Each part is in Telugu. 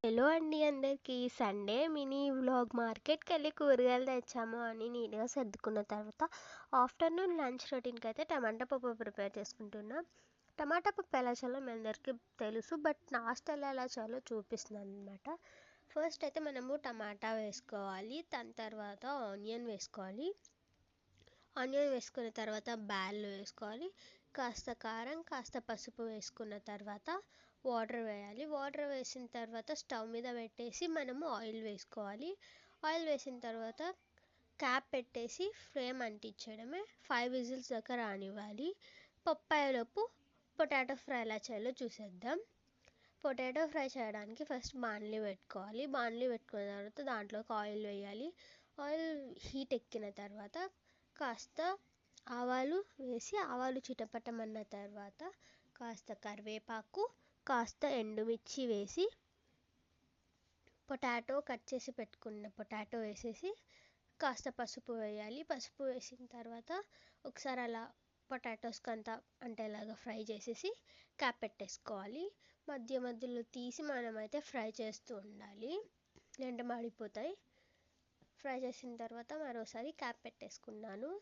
హలో అండి అందరికీ. Sunday mini vlog. మార్కెట్‌కెళ్ళి కూరగాయలు తెచ్చాము అని నీట్‌గా సర్దుకున్న తర్వాత ఆఫ్టర్‌నూన్ లంచ్ రొటీన్‌కి అయితే టమాటా పప్పు ప్రిపేర్ చేసుకుంటున్నా. టమాటా పప్పు ఎలా చేయాలో మీ అందరికీ తెలుసు, బట్ నా స్టైల్లో ఎలా చేయాలో చూపిస్తున్నాను అనమాట. ఫస్ట్ అయితే మనము టమాటా వేసుకోవాలి, దాని తర్వాత ఆనియన్ వేసుకోవాలి. ఆనియన్ వేసుకున్న తర్వాత బ్యాళ్ళు వేసుకోవాలి, కాస్త కారం కాస్త పసుపు వేసుకున్న తర్వాత వాటర్ వేయాలి. వాటర్ వేసిన తర్వాత స్టవ్ మీద పెట్టేసి మనము ఆయిల్ వేసుకోవాలి. ఆయిల్ వేసిన తర్వాత క్యాప్ పెట్టేసి ఫ్లేమ్ అంటించడమే. 5 విజిల్స్ దాకా రానివ్వాలి. పప్పు అయ్యేలోపు పొటాటో ఫ్రై ఎలా చేయాలో చూసేద్దాం. పొటాటో ఫ్రై చేయడానికి ఫస్ట్ బాణలి పెట్టుకోవాలి. బాణలి పెట్టుకున్న తర్వాత దాంట్లోకి ఆయిల్ వేయాలి. ఆయిల్ హీట్ ఎక్కిన తర్వాత కాస్త ఆవాలు వేసి ఆవాలు చిటపటమన్న తర్వాత కాస్త కరివేపాకు, కాస్త ఎండుమిర్చి వేసి పొటాటో కట్ చేసి పెట్టుకున్న పొటాటో వేసేసి కాస్త పసుపు వేయాలి. పసుపు వేసిన తర్వాత ఒకసారి అలా పొటాటోస్కి అంతా అంటేలాగా ఫ్రై చేసేసి క్యాప్ పెట్టేసుకోవాలి. మధ్య మధ్యలో తీసి మనమైతే ఫ్రై చేస్తూ ఉండాలి, లేదంటే మాడిపోతాయి. ఫ్రై చేసిన తర్వాత మరోసారి క్యాప్ పెట్టేసుకున్నాను.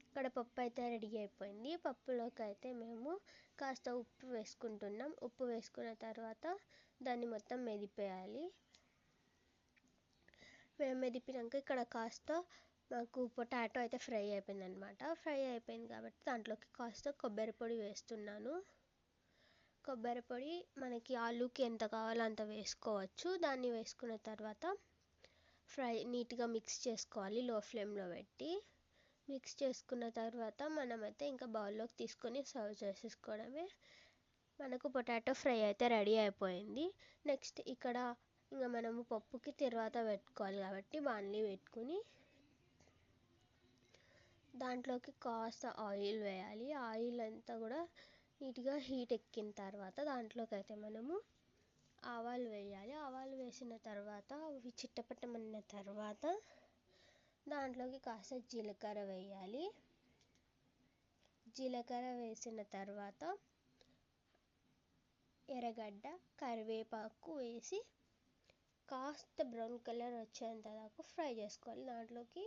ఇక్కడ పప్పు అయితే రెడీ అయిపోయింది. పప్పులోకి అయితే మేము కాస్త ఉప్పు వేసుకుంటున్నాం. ఉప్పు వేసుకున్న తర్వాత దాన్ని మొత్తం మెదిపేయాలి. మేము మెదిపినాక ఇక్కడ కాస్త మాకు పొటాటో అయితే ఫ్రై అయిపోయింది అనమాట. ఫ్రై అయిపోయింది కాబట్టి దాంట్లోకి కాస్త కొబ్బరి పొడి వేస్తున్నాను. కొబ్బరి పొడి మనకి ఆలూకి ఎంత కావాలో అంత వేసుకోవచ్చు. దాన్ని వేసుకున్న తర్వాత ఫ్రై నీట్గా మిక్స్ చేసుకోవాలి లో ఫ్లేమ్లో పెట్టి. మిక్స్ చేసుకున్న తర్వాత మనమైతే ఇంకా బౌల్లోకి తీసుకొని సర్వ్ చేసేసుకోవడమే. మనకు పొటాటో ఫ్రై అయితే రెడీ అయిపోయింది. నెక్స్ట్ ఇక్కడ ఇంకా మనము పప్పుకి తర్వాత పెట్టుకోవాలి కాబట్టి బాణలి పెట్టుకుని దాంట్లోకి కాస్త ఆయిల్ వేయాలి. ఆయిల్ అంతా కూడా నీట్గా హీట్ ఎక్కిన తర్వాత దాంట్లోకి అయితే మనము ఆవాలు వేయాలి. ఆవాలు వేసిన తర్వాత అవి చిట్టపట్టమన్న తర్వాత దాంట్లోకి కాస్త జీలకర్ర వేయాలి. జీలకర్ర వేసిన తర్వాత ఎర్రగడ్డ, కరివేపాకు వేసి కాస్త బ్రౌన్ కలర్ వచ్చేంత దాకా ఫ్రై చేసుకోవాలి. దాంట్లోకి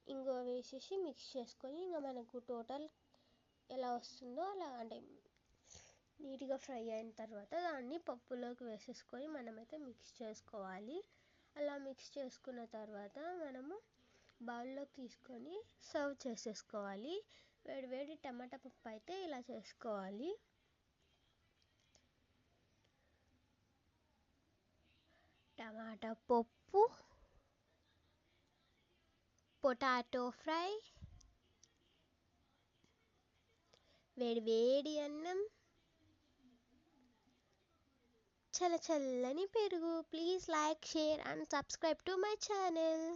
ఇంగువ వేసేసి మిక్స్ చేసుకొని ఇంకా మనకు టోటల్ ఎలా వస్తుందో అలా, అంటే నీట్గా ఫ్రై అయిన తర్వాత దాన్ని పప్పులోకి వేసేసుకొని మనమైతే మిక్స్ చేసుకోవాలి. అలా మిక్స్ చేసుకున్న తర్వాత మనము బౌల్లోకి తీసుకొని సర్వ్ చేసేసుకోవాలి. వేడి వేడి టమాటా పప్పు అయితే ఇలా చేసుకోవాలి. టమాటా పప్పు, పొటాటో ఫ్రై, వేడి వేడి అన్నం, చల్ల చల్లని పెరుగు. Please like, share and subscribe to my channel.